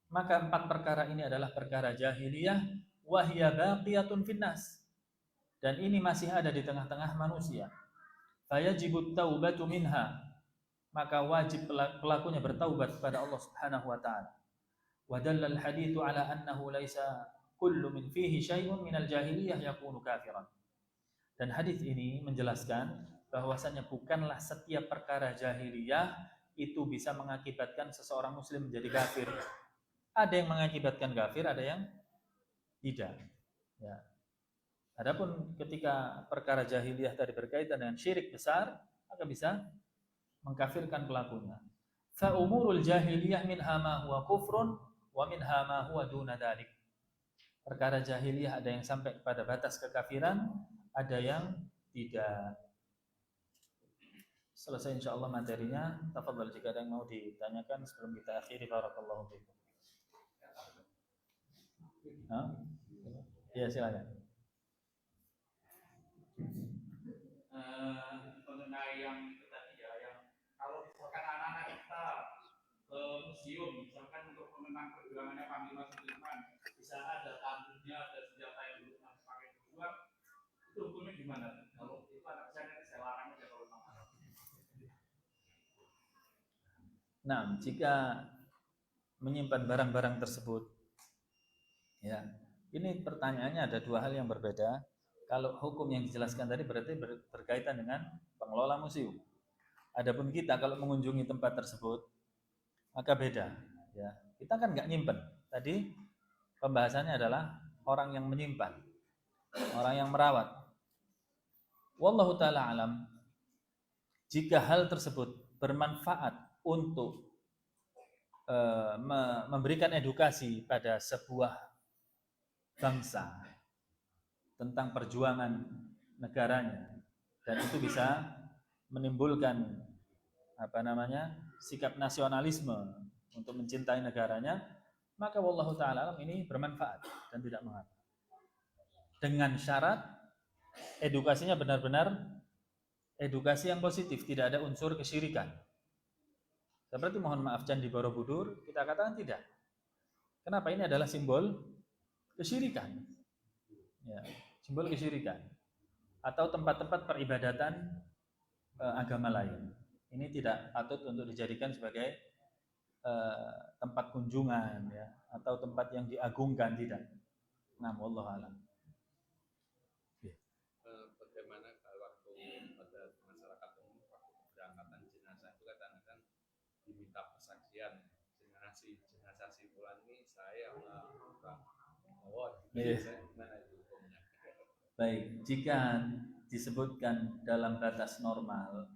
Maka 4 perkara ini adalah perkara jahiliyah, wahya baqiyatun finnas, dan ini masih ada di tengah-tengah manusia. Fayajibut taubatu minha, maka wajib pelakunya bertaubat kepada Allah Subhanahu wa taala. Wa dallal haditsu ala annahu laisa kullu min fihi syai'un minal jahiliyah yakunu kafiran. Dan hadis ini menjelaskan bahwasanya bukanlah setiap perkara jahiliyah itu bisa mengakibatkan seseorang muslim menjadi kafir. Ada yang mengakibatkan kafir, ada yang tidak. Ya. Adapun ketika perkara jahiliyah tadi berkaitan dengan syirik besar, maka bisa mengkafirkan pelakunya. Fa umurul jahiliyah minha ma huwa kufrun wa minha ma huwa duna dzalik. Perkara jahiliyah ada yang sampai kepada batas kekafiran, ada yang tidak. Selesai insyaallah materinya. Tafadhal jika ada yang mau ditanyakan sebelum kita akhiri. Barakallahu fiikum. Ya, silakan. Mengenai yang itu tadi ya, yang kalau misalkan anak-anak kita ke museum, misalkan untuk mengenang perjuangannya Panglima Sudirman, di sana ada tandunya, ada senjata yang dulu pakai berjuang, itu hukumnya gimana? Kalau itu anak saya nanti saya larang aja kalau memang ada. Nah, jika menyimpan barang-barang tersebut, ya, ini pertanyaannya ada 2 hal yang berbeda. Kalau hukum yang dijelaskan tadi berarti berkaitan dengan pengelola museum. Adapun kita kalau mengunjungi tempat tersebut, maka beda. Ya, kita kan nggak nyimpen. Tadi pembahasannya adalah orang yang menyimpan, orang yang merawat. Wallahu ta'ala alam. Jika hal tersebut bermanfaat untuk memberikan edukasi pada sebuah bangsa tentang perjuangan negaranya, dan itu bisa menimbulkan sikap nasionalisme untuk mencintai negaranya, maka wallahu ta'ala alam ini bermanfaat dan tidak mengapa. Dengan syarat edukasinya benar-benar edukasi yang positif, tidak ada unsur kesyirikan. Seperti mohon maaf Candi Borobudur, kita katakan tidak. Kenapa? Ini adalah simbol kesyirikan. Ya, simbol kesyirikan. Atau tempat-tempat peribadatan agama lain. Ini tidak patut untuk dijadikan sebagai tempat kunjungan, ya, atau tempat yang diagungkan, tidak. Nah, wallahu a'lam. Bagaimana kalau waktu pada masyarakat umum waktu keberangkatan jenazah itu kadang-kadang diminta persaksian jenazah si fulan ini saya bahwa gimana itu hukumnya? Baik, jika disebutkan dalam batas normal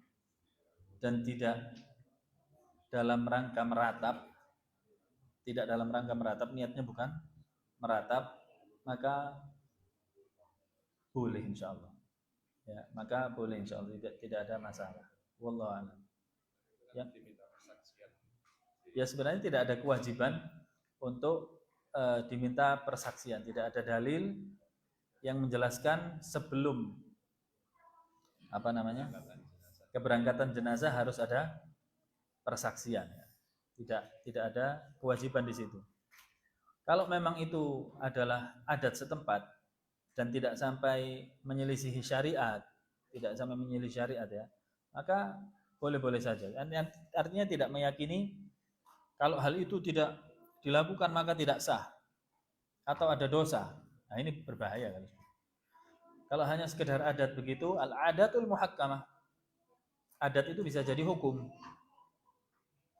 dan tidak dalam rangka meratap, niatnya bukan meratap, maka boleh insyaallah. Ya, maka boleh insyaallah, tidak ada masalah. Wallahu a'lam. Ya. Ya, sebenarnya tidak ada kewajiban untuk diminta persaksian, tidak ada dalil yang menjelaskan sebelum keberangkatan jenazah harus ada persaksian. Tidak ada kewajiban di situ. Kalau memang itu adalah adat setempat dan tidak sampai menyelisihi syariat, ya, maka boleh-boleh saja. Artinya tidak meyakini kalau hal itu tidak dilakukan maka tidak sah atau ada dosa. Nah, ini berbahaya kan. Kalau hanya sekedar adat begitu, al-adatul muhakkamah. Adat itu bisa jadi hukum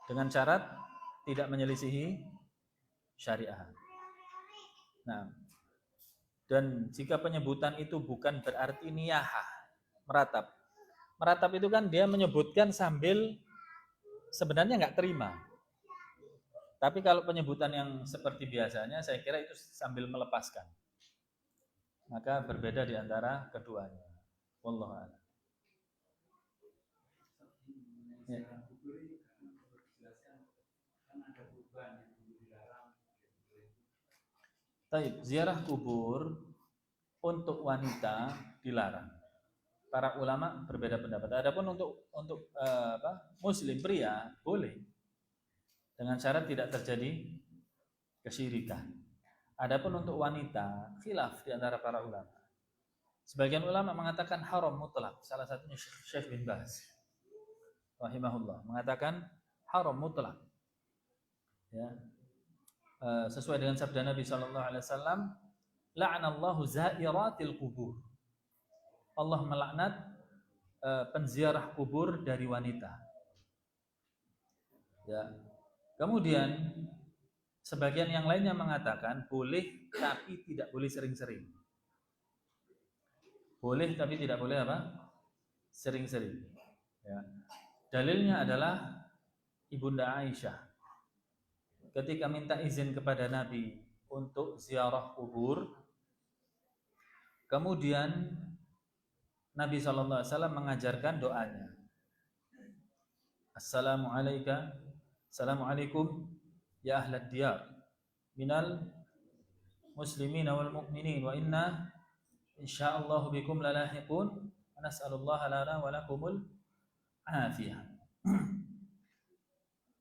dengan syarat tidak menyelisihi syariah. Nah, dan jika penyebutan itu bukan berarti niyahah, meratap. Meratap itu kan dia menyebutkan sambil sebenarnya nggak terima. Tapi kalau penyebutan yang seperti biasanya, saya kira itu sambil melepaskan. Maka berbeda di antara keduanya. Wallahu a'lam. Ya. Taib, ziarah kubur untuk wanita dilarang. para ulama berbeda pendapat. Adapun untuk muslim pria boleh dengan syarat tidak terjadi kesyirikan. Adapun untuk wanita khilaf di antara para ulama. Sebagian ulama mengatakan haram mutlak. Salah satunya Syekh bin Baz rahimahullah mengatakan haram mutlak. Ya. Sesuai dengan sabda Nabi sallallahu alaihi wasallam, la'anallahu zairatil qubur. Allah melaknat penziarah kubur dari wanita. Ya. Kemudian sebagian yang lainnya mengatakan boleh tapi tidak boleh sering-sering. Boleh tapi tidak boleh apa? Sering-sering. Ya. Dalilnya adalah Ibunda Aisyah ketika minta izin kepada Nabi untuk ziarah kubur, kemudian Nabi SAW mengajarkan doanya. Assalamualaikum ya ahlad diyar minal muslimin wal mu'minin wa inna insyaallah bikum lalahiqun wa nas'alullaha lana wa lakumul afiyah.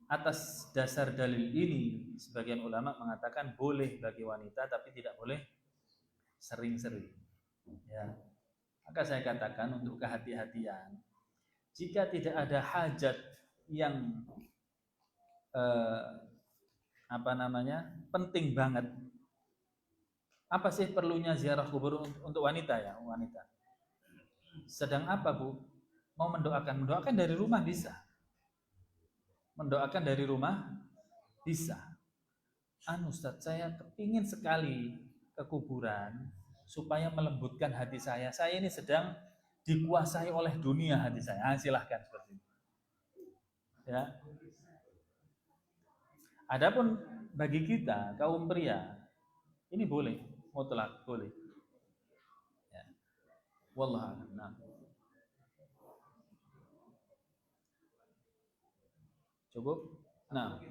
Atas dasar dalil ini sebagian ulama mengatakan boleh bagi wanita tapi tidak boleh sering-sering. Ya. Maka saya katakan untuk kehati-hatian, jika tidak ada hajat yang penting banget. Apa sih perlunya ziarah kubur untuk wanita ya, wanita? Sedang apa, Bu? Mau mendoakan dari rumah bisa. Mendoakan dari rumah bisa. Ustaz, saya kepingin sekali ke kuburan supaya melembutkan hati saya. Saya ini sedang dikuasai oleh dunia hati saya. Silahkan seperti itu. Ya. Adapun bagi kita kaum pria ini boleh, mutlak boleh. Ya. Wallahu a'lam. Cukup? Nah,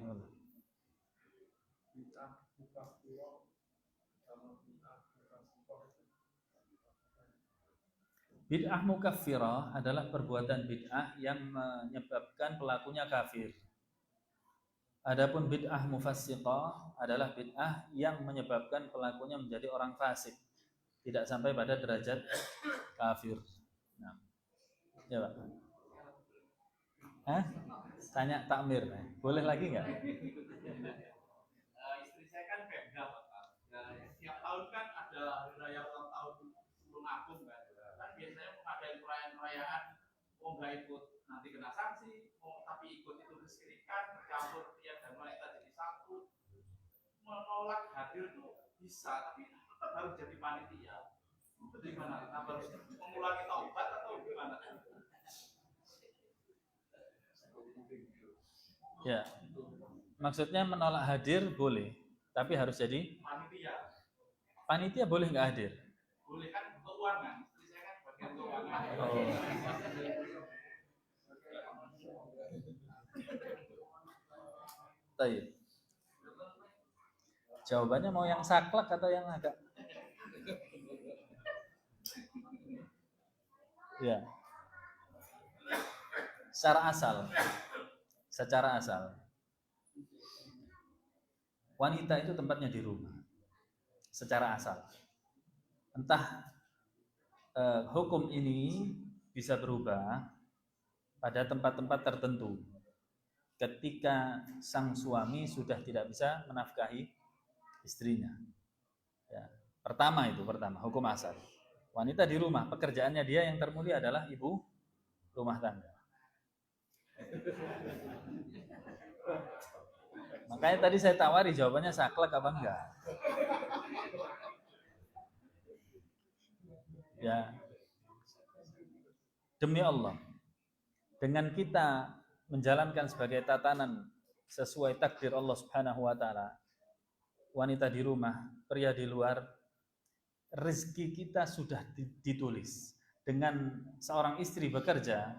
bid'ah mukaffirah adalah perbuatan bid'ah yang menyebabkan pelakunya kafir. Adapun bid'ah mufassiqah adalah bid'ah yang menyebabkan pelakunya menjadi orang fasik, tidak sampai pada derajat kafir. Nah, ya Pak. Tanya takmir, boleh lagi nggak? Istri saya kan Pemda, Pak. Setiap tahun kan ada hari raya ulang tahun Gunung Agung kan. Kan biasanya mengadakan perayaan-perayaan, mau nggak ikut nanti kena sanksi, mau tapi ikut itu kesyirikan, bercampur pria dan wanita jadi satu. Menolak hadir tuh bisa, tapi tetap harus jadi panitia. Itu gimana? Harus mengulangi taubat atau gimana? Ya, maksudnya menolak hadir boleh, tapi harus jadi panitia. Panitia boleh nggak hadir? Boleh kan keuangan. Saya kan bagian keuangan. Baik. Jawabannya mau yang saklek atau yang agak? Ya. Secara asal. Wanita itu tempatnya di rumah. Secara asal. Entah hukum ini bisa berubah pada tempat-tempat tertentu. Ketika sang suami sudah tidak bisa menafkahi istrinya. Ya. Pertama hukum asal. Wanita di rumah, pekerjaannya dia yang termulia adalah ibu rumah tangga. Makanya tadi saya tawari jawabannya saklek apa enggak. Ya. Demi Allah, dengan kita menjalankan sebagai tatanan sesuai takdir Allah Subhanahu wa taala, wanita di rumah, pria di luar, rezeki kita sudah ditulis. Dengan seorang istri bekerja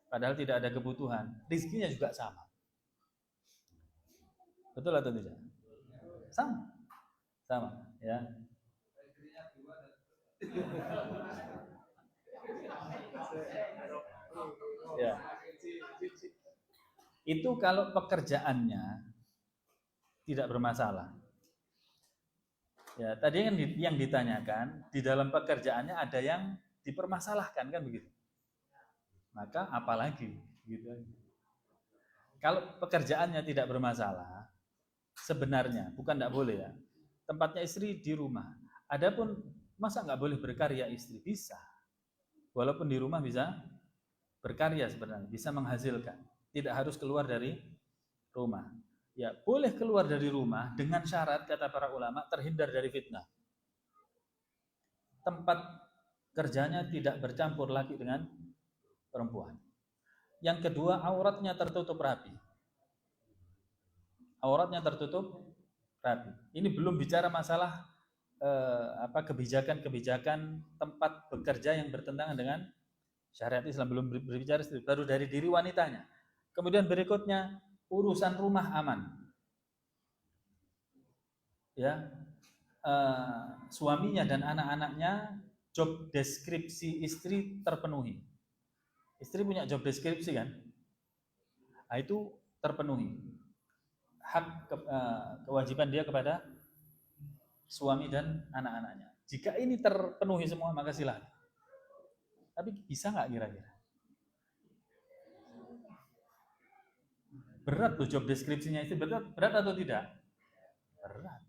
padahal tidak ada kebutuhan, rezekinya juga sama. Betul atau tidak? Sama, ya. Ya. Itu kalau pekerjaannya tidak bermasalah. Ya, tadi kan yang ditanyakan, di dalam pekerjaannya ada yang dipermasalahkan kan begitu. Maka apalagi gitu. Kalau pekerjaannya tidak bermasalah, sebenarnya bukan tidak boleh ya. Tempatnya istri di rumah. Adapun masa nggak boleh berkarya istri? Bisa. Walaupun di rumah bisa berkarya sebenarnya, bisa menghasilkan. Tidak harus keluar dari rumah. Ya, boleh keluar dari rumah dengan syarat, kata para ulama, terhindar dari fitnah. Tempat kerjanya tidak bercampur laki dengan perempuan. Yang kedua, auratnya tertutup rapi. Auratnya tertutup rapi. Ini belum bicara masalah kebijakan-kebijakan tempat bekerja yang bertentangan dengan syariat Islam, belum berbicara, baru dari diri wanitanya. Kemudian berikutnya urusan rumah aman. Ya, suaminya dan anak-anaknya job deskripsi istri terpenuhi. Istri punya job deskripsi kan? Nah, itu terpenuhi. Hak kewajiban dia kepada suami dan anak-anaknya. Jika ini terpenuhi semua maka silahkan. Tapi bisa nggak kira-kira? Berat tuh job deskripsinya istri, berat atau tidak? Berat.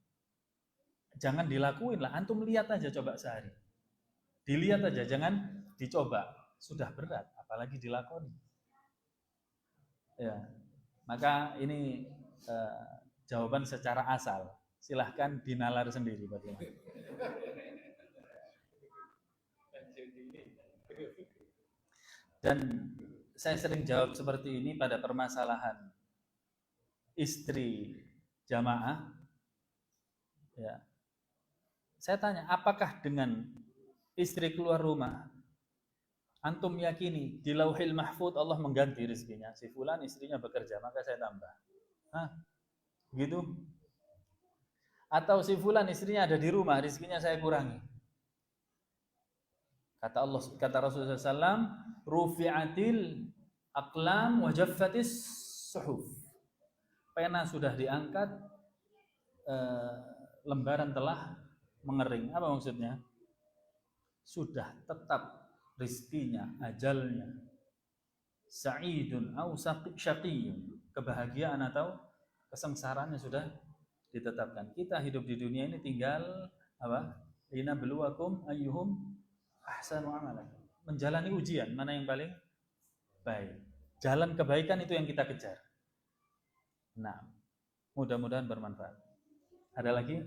Jangan dilakuin lah, antum lihat aja coba sehari. Dilihat aja, jangan dicoba. Sudah berat, apalagi dilakoni. Ya, maka ini jawaban secara asal. Silahkan dinalar sendiri bagaimana. Dan saya sering jawab seperti ini pada permasalahan istri jamaah. Ya, saya tanya, apakah dengan istri keluar rumah, antum yakini di Lauhil Mahfud Allah mengganti rezekinya? Si fulan istrinya bekerja, maka saya tambah. Hah? Gitu? Atau si fulan istrinya ada di rumah, rezekinya saya kurangi? Kata Allah, kata Rasulullah SAW, rufi'atil aqlam wa jaffatis suhuf. Pena sudah diangkat, lembaran telah mengering. Apa maksudnya? Sudah tetap rizkinya, ajalnya. Sa'idun au syaqiyyun. Kebahagiaan atau kesengsaraannya sudah ditetapkan. Kita hidup di dunia ini tinggal apa? Linabluwakum ayyuhum ahsanu amalan. Menjalani ujian, mana yang paling baik. Jalan kebaikan itu yang kita kejar. Nah, mudah-mudahan bermanfaat. Ada lagi?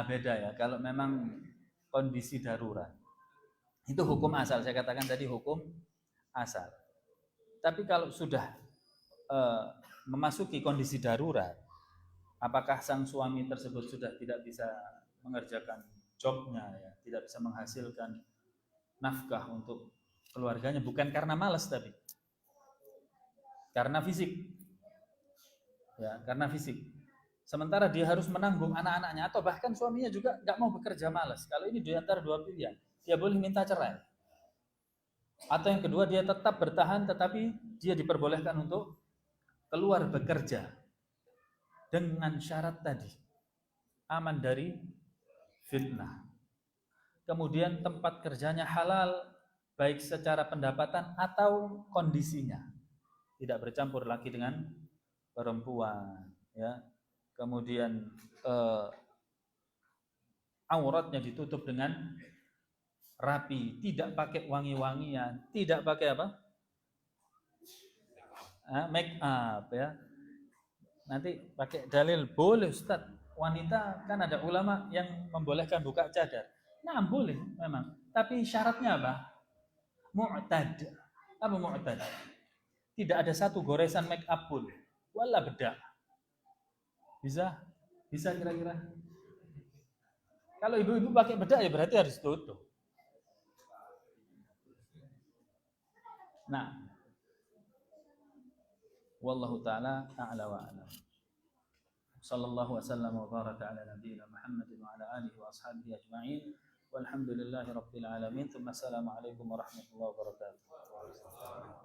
Beda ya. Kalau memang kondisi darurat, itu hukum asal. Saya katakan tadi hukum asal. Tapi kalau sudah memasuki kondisi darurat, apakah sang suami tersebut sudah tidak bisa mengerjakan jobnya, ya, tidak bisa menghasilkan nafkah untuk keluarganya, bukan karena malas tapi karena fisik, ya, karena fisik. Sementara dia harus menanggung anak-anaknya, atau bahkan suaminya juga nggak mau bekerja, malas. Kalau ini di antara dua pilihan, dia boleh minta cerai. Atau yang kedua, dia tetap bertahan tetapi dia diperbolehkan untuk keluar bekerja dengan syarat tadi, aman dari fitnah. Kemudian tempat kerjanya halal, baik secara pendapatan atau kondisinya, tidak bercampur lagi dengan perempuan, ya. Kemudian auratnya ditutup dengan rapi, tidak pakai wangi-wangian, tidak pakai apa? Make up, ya. Nanti pakai dalil boleh Ustaz. Wanita kan ada ulama yang membolehkan buka cadar. Nah, boleh memang. Tapi syaratnya apa? Mu'tad. Apa mu'tad? Tidak ada satu goresan make up pun. Wala bedak. Bisa? Bisa kira-kira? Kalau ibu-ibu pakai bedak ya berarti harus tutup. Nah, Wallahu taala a'la wa a'lam. Sallallahu wasallam wa baraka ala nabiyyina Muhammadin wa ala alihi wa ashabihi ajma'in. Walhamdulillahi rabbil alamin. Assalamualaikum warahmatullahi wabarakatuh.